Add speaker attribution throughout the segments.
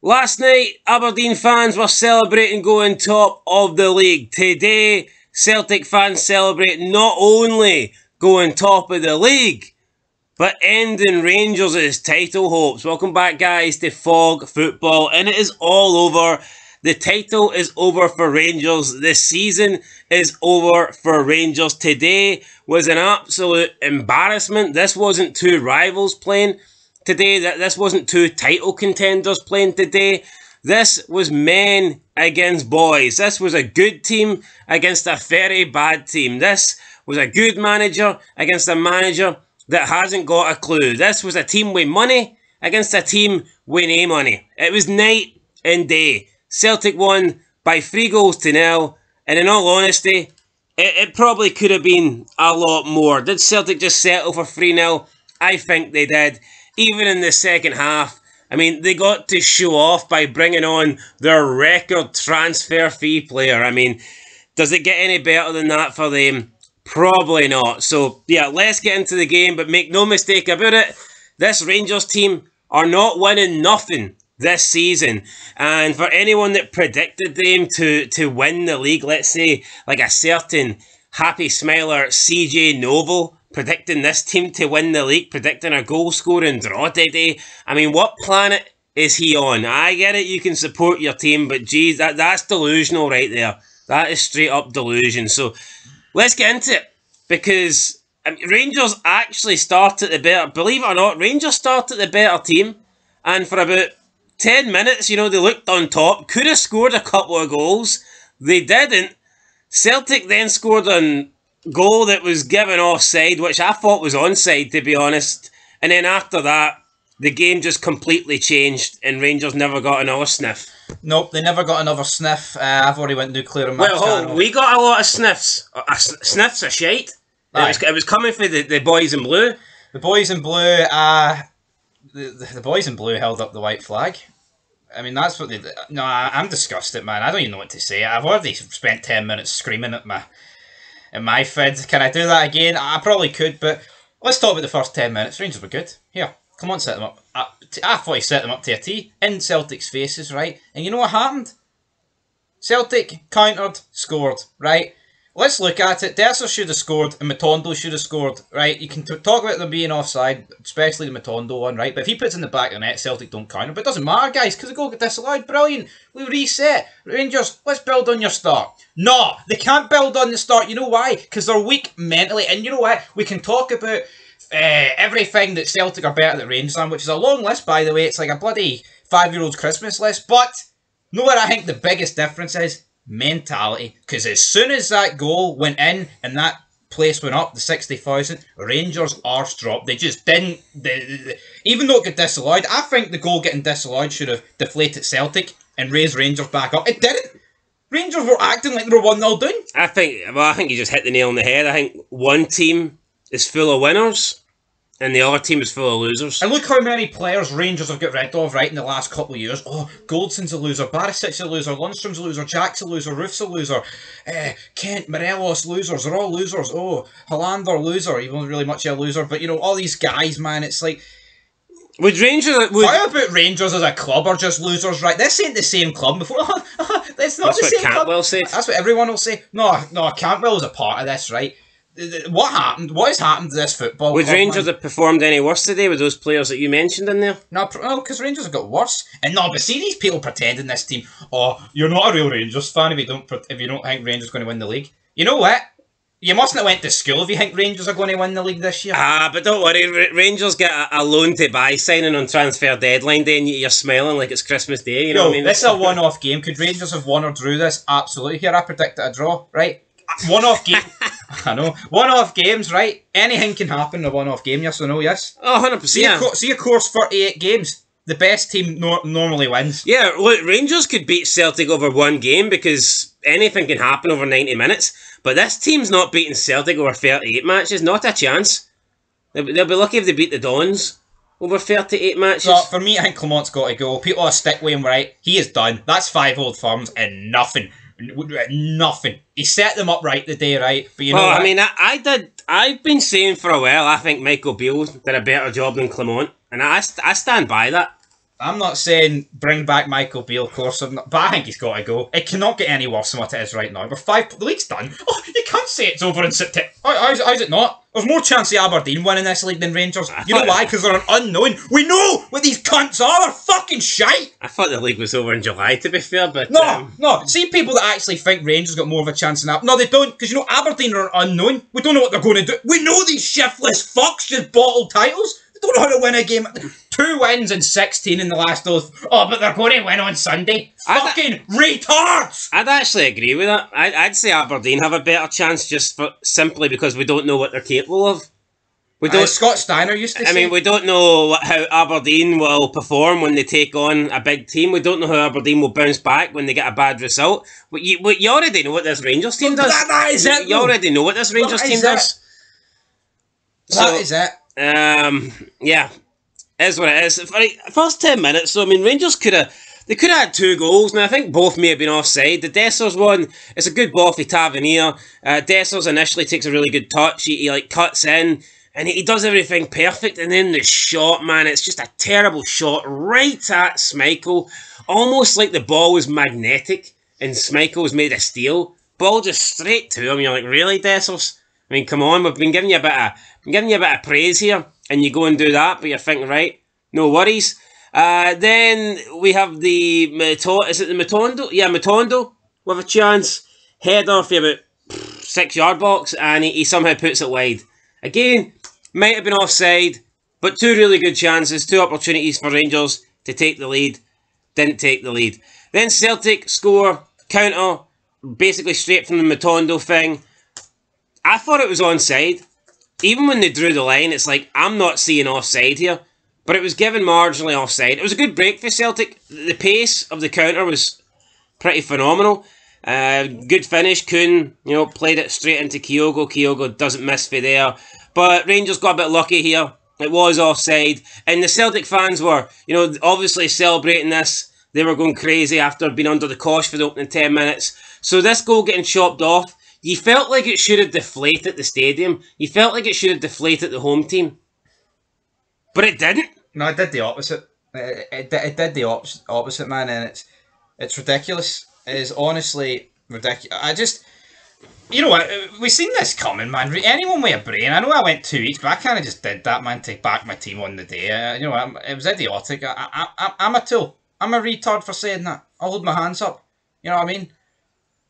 Speaker 1: Last night, Aberdeen fans were celebrating going top of the league. Today, Celtic fans celebrate not only going top of the league, but ending Rangers' title hopes. Welcome back, guys, to Fog Football, and it is all over. The title is over for Rangers. The season is over for Rangers. Today was an absolute embarrassment. This wasn't two rivals playing today. This wasn't two title contenders playing today. This was men against boys. This was a good team against a very bad team. This was a good manager against a manager that hasn't got a clue. This was a team with money against a team with no money. It was night and day. Celtic won by 3-0, and in all honesty, it probably could have been a lot more. Did Celtic just settle for 3-0? I think they did. Even in the second half, I mean, they got to show off by bringing on their record transfer fee player. I mean, does it get any better than that for them? Probably not. So, yeah, let's get into the game, but make no mistake about it, this Rangers team are not winning nothing this season. And for anyone that predicted them to win the league, let's say, like a certain happy smiler CJ Noble, predicting this team to win the league, predicting a goal-scoring draw today. I mean, what planet is he on? I get it, you can support your team, but geez, that's delusional right there. That is straight-up delusion. So, let's get into it, because I mean, Rangers actually started the better, believe it or not, Rangers started the better team, and for about 10 minutes, you know, they looked on top, could have scored a couple of goals, they didn't. Celtic then scored a goal that was given offside, which I thought was onside, to be honest, and then after that, the game just completely changed, and Rangers never got another sniff.
Speaker 2: Nope, they never got another sniff. I've already went nuclear on my channel.
Speaker 1: We got a lot of sniffs. Sniffs of shite. It was coming for the boys in blue.
Speaker 2: The boys in blue, the boys in blue held up the white flag. I mean, that's what they did. No, I'm disgusted, man. I don't even know what to say. I've already spent 10 minutes screaming at my fid. Can I do that again? I probably could, but let's talk about the first 10 minutes. Rangers were good. Here, come on, set them up. I thought he set them up to a T in Celtic's faces, right? And you know what happened? Celtic countered, scored, right? Let's look at it. Dessers should have scored and Matondo should have scored, right? You can talk about them being offside, especially the Matondo one, right? But if he puts in the back of the net, Celtic don't counter. But it doesn't matter, guys, because the goal got disallowed. Brilliant. We reset. Rangers, let's build on your start. No, they can't build on the start. You know why? Because they're weak mentally. And you know what? We can talk about everything that Celtic are better than Rangers on, which is a long list, by the way. It's like a bloody 5-year-old's Christmas list. But know what I think the biggest difference is? Mentality. Because as soon as that goal went in and that place went up, the 60,000, Rangers' arse dropped. They just didn't. Even though it got disallowed, I think the goal getting disallowed should have deflated Celtic and raised Rangers back up. It didn't. Rangers were acting like they were 1-0 down.
Speaker 1: I think you just hit the nail on the head. I think one team is full of winners and the other team is full of losers.
Speaker 2: And look how many players Rangers have got rid of, right, in the last couple of years. Oh, Goldson's a loser, Barisic's a loser, Lundstrom's a loser, Jack's a loser, Roof's a loser, Kent, Morelos, losers, they're all losers. Oh, Hollander, loser, he wasn't really much of a loser, but, you know, all these guys, man, it's like...
Speaker 1: Would Rangers...
Speaker 2: How about Rangers as a club are just losers, right? This ain't the same club before. It's not the same club. That's what
Speaker 1: Cantwell said.
Speaker 2: That's what everyone will say. No, Cantwell's a part of this, right? What happened? What has happened to this football
Speaker 1: Would
Speaker 2: club,
Speaker 1: Rangers have performed any worse today with those players that you mentioned in there?
Speaker 2: No, because Rangers have got worse. And no, but see these people pretending this team, oh, you're not a real Rangers fan if you don't think Rangers are going to win the league. You know what? You mustn't have went to school if you think Rangers are going to win the league this year.
Speaker 1: But don't worry, Rangers get a loan to buy signing on transfer deadline day and you're smiling like it's Christmas Day, you know what I mean?
Speaker 2: This is a one-off game. Could Rangers have won or drew this? Absolutely. Here, I predicted a draw, right? One-off game. I know. One-off games, right? Anything can happen in a one-off game, yes or no, yes?
Speaker 1: Oh, 100%.
Speaker 2: See a course 38 games. The best team normally wins.
Speaker 1: Yeah, look, Rangers could beat Celtic over one game because anything can happen over 90 minutes. But this team's not beating Celtic over 38 matches. Not a chance. They'll be lucky if they beat the Dons over 38 matches.
Speaker 2: So, for me, I think Clement's got to go. People are stick with him, right? He is done. That's 5 old firms and nothing. Nothing. He set them up right the day, right? But you know what?
Speaker 1: I mean, I've been saying for a while, I think Michael Beale did a better job than Clement. And I stand by that.
Speaker 2: I'm not saying bring back Michael Beale, of course, but I think he's got to go. It cannot get any worse than what it is right now. The league's done. Oh, you can't say it's over in September. How's it not? There's more chance of Aberdeen winning this league than Rangers. You know why? Because they're an unknown. We know what these cunts are. They're fucking shite.
Speaker 1: I thought the league was over in July, to be fair, but...
Speaker 2: No. See people that actually think Rangers got more of a chance than that. No, they don't, because, you know, Aberdeen are an unknown. We don't know what they're going to do. We know these shiftless fucks just bottle titles. They don't know how to win a game. 2 wins and 16 in the last those. Oh, but they're going to win on Sunday. Fucking retards!
Speaker 1: I'd actually agree with that. I'd say Aberdeen have a better chance just simply because we don't know what they're capable of. We don't.
Speaker 2: Scott Steiner used to say.
Speaker 1: I mean, we don't know how Aberdeen will perform when they take on a big team. We don't know how Aberdeen will bounce back when they get a bad result. But you already know what this Rangers team does.
Speaker 2: That is it.
Speaker 1: You already know what this Rangers team does.
Speaker 2: That is it.
Speaker 1: Yeah, is what it is. For the first 10 minutes, so I mean, Rangers could have had 2 goals, and I think both may have been offside. The Dessers one, it's a good ball for Tavernier. Dessers initially takes a really good touch. He like cuts in, and he does everything perfect, and then the shot, man, it's just a terrible shot right at Schmeichel, almost like the ball was magnetic, and Schmeichel was made of steel. Ball just straight to him. You're like, really, Dessers? I mean, come on, we've been giving you a bit of praise here, and you go and do that, but you're thinking, right, no worries. Then we have the Matondo? Yeah, Matondo with a chance. Header for about 6-yard box, and he somehow puts it wide. Again, might have been offside, but 2 really good chances, 2 opportunities for Rangers to take the lead. Didn't take the lead. Then Celtic score, counter, basically straight from the Matondo thing. I thought it was onside. Even when they drew the line, it's like, I'm not seeing offside here. But it was given marginally offside. It was a good break for Celtic. The pace of the counter was pretty phenomenal. Good finish. Kuhn, played it straight into Kyogo. Kyogo doesn't miss for there. But Rangers got a bit lucky here. It was offside. And the Celtic fans were, obviously celebrating this. They were going crazy after being under the cosh for the opening 10 minutes. So this goal getting chopped off, you felt like it should have deflated the stadium. You felt like it should have deflated the home team. But it didn't.
Speaker 2: No, it did the opposite. It did the opposite, man, and it's ridiculous. It is honestly ridiculous. You know what? We've seen this coming, man. Anyone with a brain. I know I went 2 weeks, but I kind of just did that, man, to back my team on the day. It was idiotic. I'm a tool. I'm a retard for saying that. I'll hold my hands up. You know what I mean?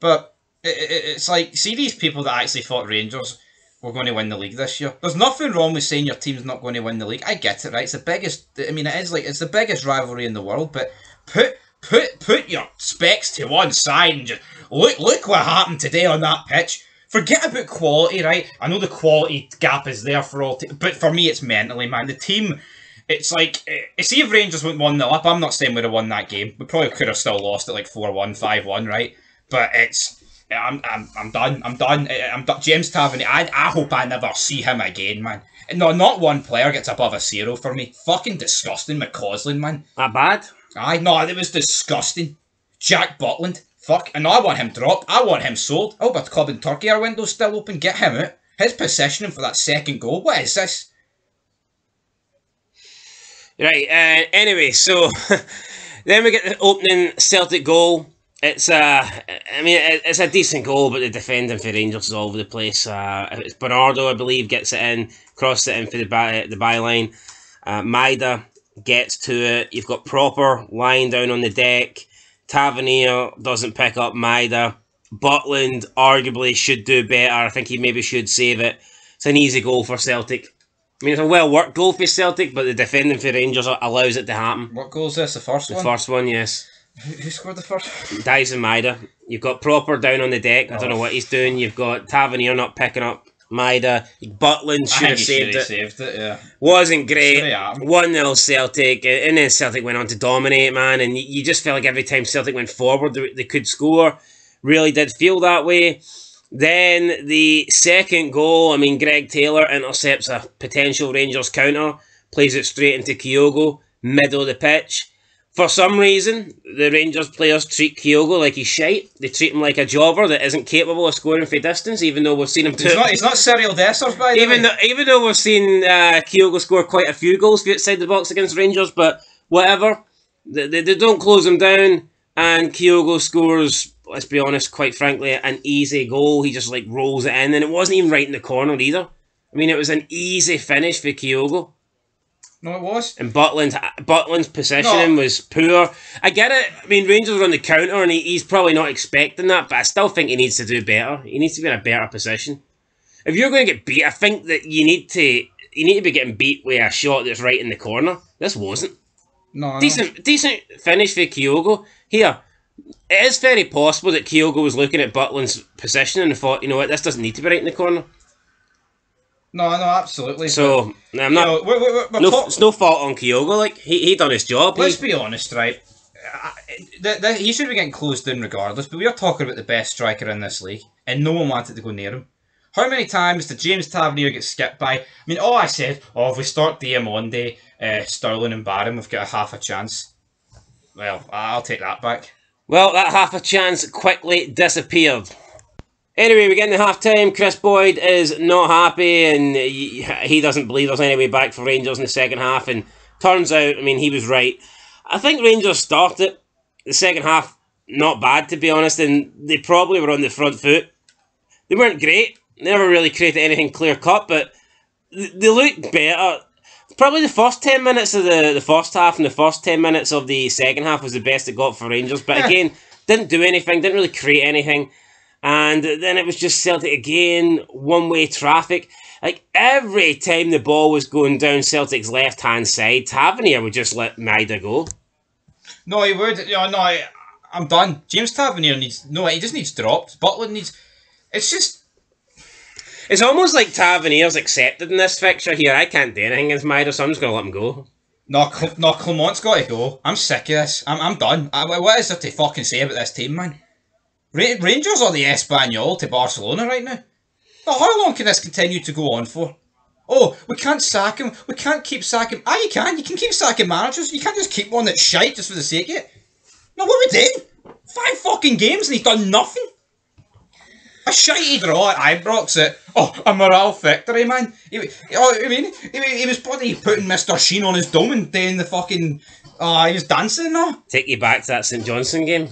Speaker 2: But it's like, see these people that actually thought Rangers were going to win the league this year. There's nothing wrong with saying your team's not going to win the league. I get it, right? It's the biggest. I mean, it's the biggest rivalry in the world. But put your specs to one side and just look what happened today on that pitch. Forget about quality, right? I know the quality gap is there for all, but for me, it's mentally, man. The team. It's like, see if Rangers went 1-0 up. I'm not saying we'd have won that game. We probably could have still lost it like 4-1, 5-1, right? But I'm done. I'm done. James Tavernier, I hope I never see him again, man. No, not one player gets above a 0 for me. Fucking disgusting, McCausland, man.
Speaker 1: That bad?
Speaker 2: Aye, no, it was disgusting. Jack Butland, fuck. And I want him dropped. I want him sold. I hope a club in Turkey, our window's still open. Get him out. His positioning for that second goal. What is this?
Speaker 1: Right, anyway, so then we get the opening Celtic goal. It's it's a decent goal, but the defending for Rangers is all over the place. It's Bernardo, I believe, gets it in, crosses it in for the byline. Maida gets to it. You've got Proper lying down on the deck. Tavernier doesn't pick up Maida. Butland arguably should do better. I think he maybe should save it. It's an easy goal for Celtic. I mean, it's a well-worked goal for Celtic, but the defending for Rangers allows it to happen.
Speaker 2: What goal is this? The first one?
Speaker 1: The first one, yes.
Speaker 2: Who scored the first?
Speaker 1: Dyson Maida. You've got Proper down on the deck. I don't know what he's doing. You've got Tavernier not picking up Maida. Butland should have saved it.
Speaker 2: Yeah.
Speaker 1: Wasn't great. 1-0 Celtic. And then Celtic went on to dominate, man. And you just felt like every time Celtic went forward, they could score. Really did feel that way. Then the second goal, I mean, Greg Taylor intercepts a potential Rangers counter, plays it straight into Kyogo, middle of the pitch. For some reason, the Rangers players treat Kyogo like he's shite. They treat him like a jobber that isn't capable of scoring for distance, even though we've seen him do
Speaker 2: it. He's not Cyril Dessers, by the way.
Speaker 1: Even though we've seen Kyogo score quite a few goals outside the box against Rangers, but whatever. They don't close them down, and Kyogo scores, let's be honest, quite frankly, an easy goal. He just like rolls it in, and it wasn't even right in the corner either. I mean, it was an easy finish for Kyogo.
Speaker 2: No, it was.
Speaker 1: And Butland's positioning was poor. I get it. I mean, Rangers were on the counter, and he's probably not expecting that, but I still think he needs to do better. He needs to be in a better position. If you're going to get beat, I think that you need to be getting beat with a shot that's right in the corner. This wasn't.
Speaker 2: No.
Speaker 1: Decent finish for Kyogo. Here, it is very possible that Kyogo was looking at Butland's position and thought, you know what, this doesn't need to be right in the corner.
Speaker 2: No, absolutely.
Speaker 1: So, I'm not. It's no fault on Kyogo. Like he done his job.
Speaker 2: Let's be honest, right? He should be getting closed in regardless. But we are talking about the best striker in this league, and no one wanted to go near him. How many times did James Tavernier get skipped by? I mean, I said, if we start DM Monday, Sterling and Barham, we've got a half a chance. Well, I'll take that back.
Speaker 1: Well, that half a chance quickly disappeared. Anyway, we get into half-time. Chris Boyd is not happy, and he doesn't believe there's any way back for Rangers in the second half, and turns out, I mean, he was right. I think Rangers started the second half not bad, to be honest, and they probably were on the front foot. They weren't great. They never really created anything clear-cut, but they looked better. Probably the first 10 minutes of the first half and the first 10 minutes of the second half was the best it got for Rangers, but again, didn't do anything, didn't really create anything. And then it was just Celtic again, one-way traffic. Like, every time the ball was going down Celtic's left-hand side, Tavernier would just let Maida go.
Speaker 2: No, he would. I'm done. James Tavernier he just needs dropped. Butland needs...
Speaker 1: It's almost like Tavernier's accepted in this fixture here. I can't do anything against Maida, so I'm just going to let him go.
Speaker 2: No, Clement's got to go. I'm sick of this. I'm done. What is there to fucking say about this team, man? Rangers are the Espanyol to Barcelona right now. Now, how long can this continue to go on for? Oh, we can't sack him. We can't keep sacking... you can. You can keep sacking managers. You can't just keep one that's shite just for the sake of it. No, what we did? 5 fucking games and he's done nothing. A shitey draw at Ibrox a morale victory, man. He was bloody putting Mr. Sheen on his dome and doing the fucking... he was dancing and all.
Speaker 1: Take you back to that St Johnstone game.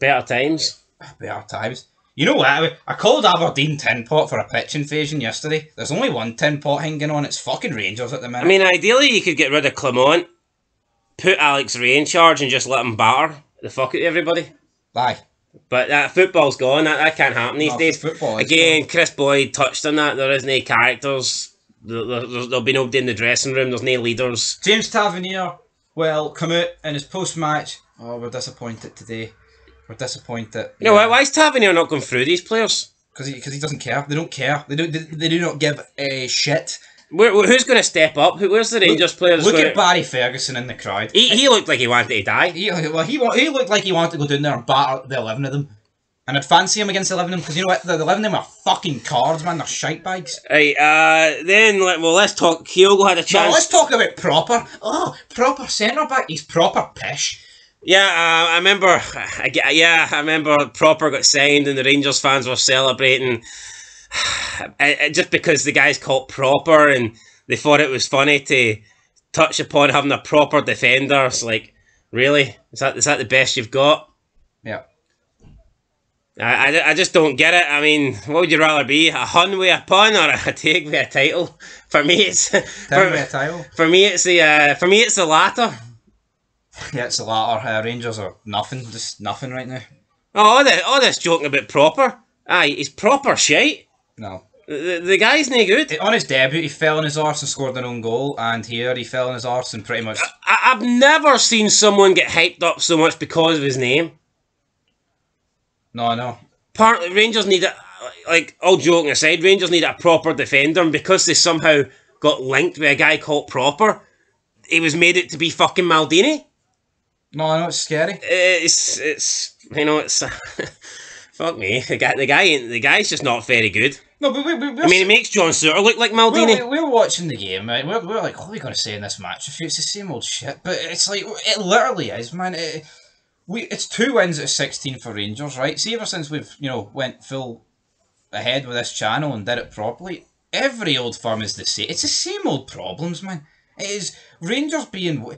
Speaker 1: Better times.
Speaker 2: Better times. You know what? I called Aberdeen tin pot for a pitch invasion yesterday. There's only one tin pot hanging on. It's fucking Rangers at the minute.
Speaker 1: I mean, ideally you could get rid of Clement, put Alex Ray in charge and just let him batter the fuck out of everybody.
Speaker 2: Aye.
Speaker 1: But football's gone. That can't happen these days. Again,
Speaker 2: gone.
Speaker 1: Chris Boyd touched on that. There isn't any characters. There'll be nobody in the dressing room. There's no leaders.
Speaker 2: James Tavernier, come out in his post-match. Oh, we're disappointed today. We're disappointed.
Speaker 1: You know what? Why is Tavernier not going through these players?
Speaker 2: Because he doesn't care. They don't care. They do not give a shit.
Speaker 1: Who's going to step up? Where's the Rangers players?
Speaker 2: Look at Barry Ferguson in the crowd.
Speaker 1: He looked like he wanted to die.
Speaker 2: He looked like he wanted to go down there and batter the 11 of them. And I'd fancy him against 11 of them, because you know what? The 11 of them are fucking cards, man. They're shite bags.
Speaker 1: Right, let's talk. Kyogo had a chance.
Speaker 2: No, let's talk about Proper. Oh, Proper centre-back. He's proper pish.
Speaker 1: Yeah, I remember. I remember Proper got signed and the Rangers fans were celebrating. Just because the guy's called Proper and they thought it was funny to touch upon having a proper defender. It's like, really? Is that the best you've got?
Speaker 2: Yeah.
Speaker 1: I just don't get it. I mean, what would you rather be? A hun with a pun or a take with a title? For me, it's For me, it's the latter.
Speaker 2: Yeah, it's the latter. Rangers are nothing, just nothing right now.
Speaker 1: Oh, all this joking about Proper. Aye, he's proper shite.
Speaker 2: No.
Speaker 1: The guy's no good.
Speaker 2: On his debut, he fell on his arse and scored an own goal, and here he fell on his arse and pretty much...
Speaker 1: I've never seen someone get hyped up so much because of his name.
Speaker 2: No.
Speaker 1: Partly, Rangers need all joking aside, Rangers need a proper defender, and because they somehow got linked with a guy called Proper, he was made it to be fucking Maldini.
Speaker 2: No, it's scary.
Speaker 1: It's fuck me. The guy's just not very good.
Speaker 2: No, but
Speaker 1: it makes John Suter look like Maldini.
Speaker 2: We're watching the game, right? We're like, what are we going to say in this match? It's the same old shit. But it's like, it literally is, man. It's 2 wins out of 16 for Rangers, right? See, ever since we've, went full ahead with this channel and did it properly, every old firm is the same. It's the same old problems, man. It is Rangers being...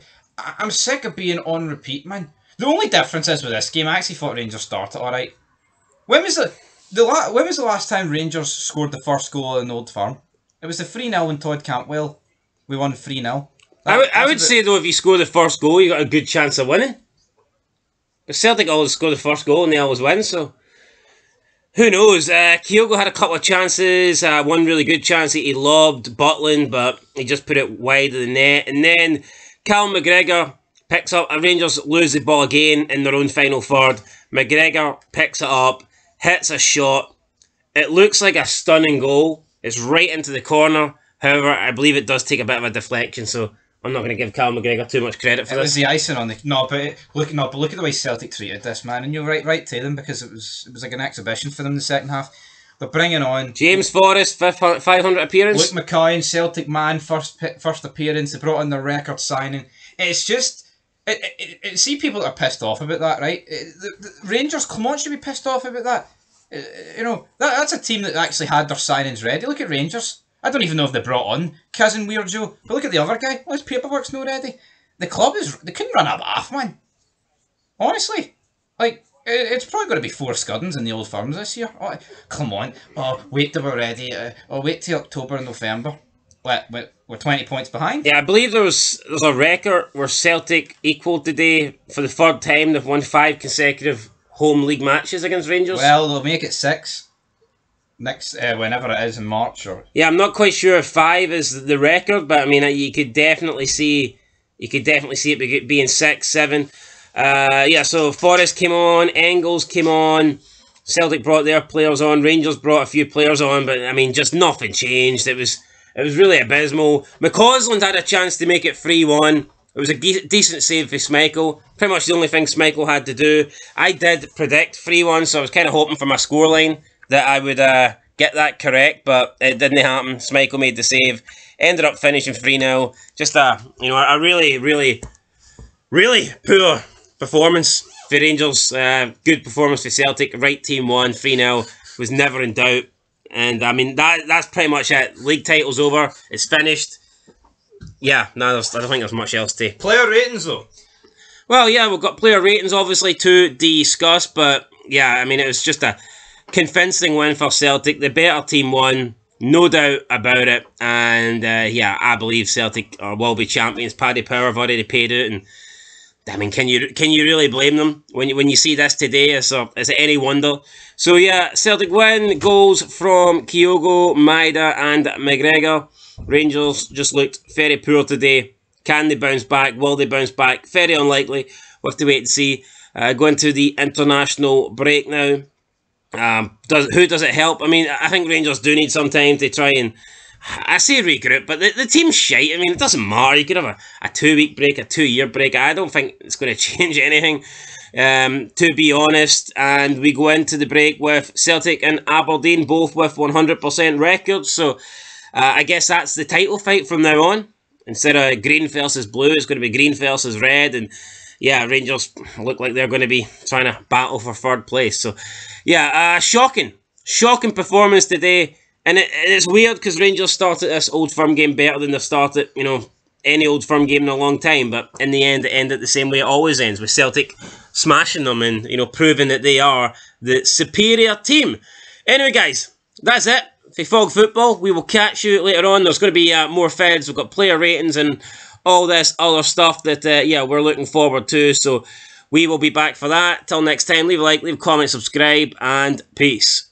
Speaker 2: I'm sick of being on repeat, man. The only difference is with this game, I actually thought Rangers started alright. When was when was the last time Rangers scored the first goal in Old Firm? It was the 3-0 when Todd Cantwell. We won 3-0.
Speaker 1: I would say, though, if you score the first goal, you got a good chance of winning. But Celtic always score the first goal and they always win, so... Who knows? Kyogo had a couple of chances. One really good chance he lobbed Butland, but he just put it wide of the net. And then Callum McGregor picks up... Rangers lose the ball again in their own final third. McGregor picks it up, hits a shot. It looks like a stunning goal. It's right into the corner. However, I believe it does take a bit of a deflection, so I'm not going to give Callum McGregor too much credit for this.
Speaker 2: It was the icing on the... But look at the way Celtic treated this, man. And you're right to them, because it was like an exhibition for them in the second half. They're bringing on...
Speaker 1: James Forrest, 500 appearance.
Speaker 2: Luke McCoy, Celtic man, first appearance. They brought in their record signing. It's just... see people that are pissed off about that, right? The Rangers, come on, should be pissed off about that. You know, that's a team that actually had their signings ready. Look at Rangers. I don't even know if they brought on Cousin Weird Joe, but look at the other guy. Well, his paperwork's not ready. The club is... They couldn't run a bath, man. Honestly. Like, it's probably going to be 4 scuddings in the Old Firms this year. Oh, come on. Oh, wait till we're ready. Wait till October and November. We're 20 points behind.
Speaker 1: Yeah, I believe there's a record where Celtic equalled today for the third time. They've won 5 consecutive home league matches against Rangers.
Speaker 2: Well, they'll make it 6. Next, whenever it is in March, or...
Speaker 1: Yeah, I'm not quite sure if 5 is the record, but I mean, you could definitely see it being 6, 7. Yeah, so Forrest came on, Engels came on, Celtic brought their players on, Rangers brought a few players on, but I mean, just nothing changed. It was really abysmal. McCausland had a chance to make it 3-1. It was a decent save for Schmeichel. Pretty much the only thing Schmeichel had to do. I did predict 3-1, so I was kind of hoping for my scoreline that I would get that correct, but it didn't happen. Schmeichel made the save, ended up finishing 3-0. Just a really, really, really poor performance for Rangers. Good performance for Celtic. Right team won, 3-0. Was never in doubt. And I mean, that's pretty much it. League title's over. It's finished. Yeah, no, I don't think there's much else to...
Speaker 2: Player ratings, though?
Speaker 1: Well, yeah, we've got player ratings, obviously, to discuss, but yeah, I mean, it was just a convincing win for Celtic. The better team won, no doubt about it. And yeah, I believe Celtic will be champions. Paddy Power have already paid out, and I mean, can you really blame them when you see this today? Is it any wonder? So yeah, Celtic win. Goals from Kyogo, Maeda, and McGregor. Rangers just looked very poor today. Can they bounce back? Will they bounce back? Very unlikely. We'll have to wait and see. Going to the international break now. Who does it help? I mean, I think Rangers do need some time to try and... I say regroup, but the team's shite. I mean, it doesn't matter. You could have a 2-week break, a 2-year break. I don't think it's going to change anything, to be honest. And we go into the break with Celtic and Aberdeen, both with 100% records. So I guess that's the title fight from now on. Instead of green versus blue, it's going to be green versus red. And yeah, Rangers look like they're going to be trying to battle for third place. So yeah, shocking performance today. And it's weird because Rangers started this Old Firm game better than they've started, any Old Firm game in a long time. But in the end, it ended the same way it always ends, with Celtic smashing them and, proving that they are the superior team. Anyway, guys, that's it for Fog Football. We will catch you later on. There's going to be more feds. We've got player ratings and all this other stuff that, we're looking forward to. So we will be back for that. Till next time, leave a like, leave a comment, subscribe, and peace.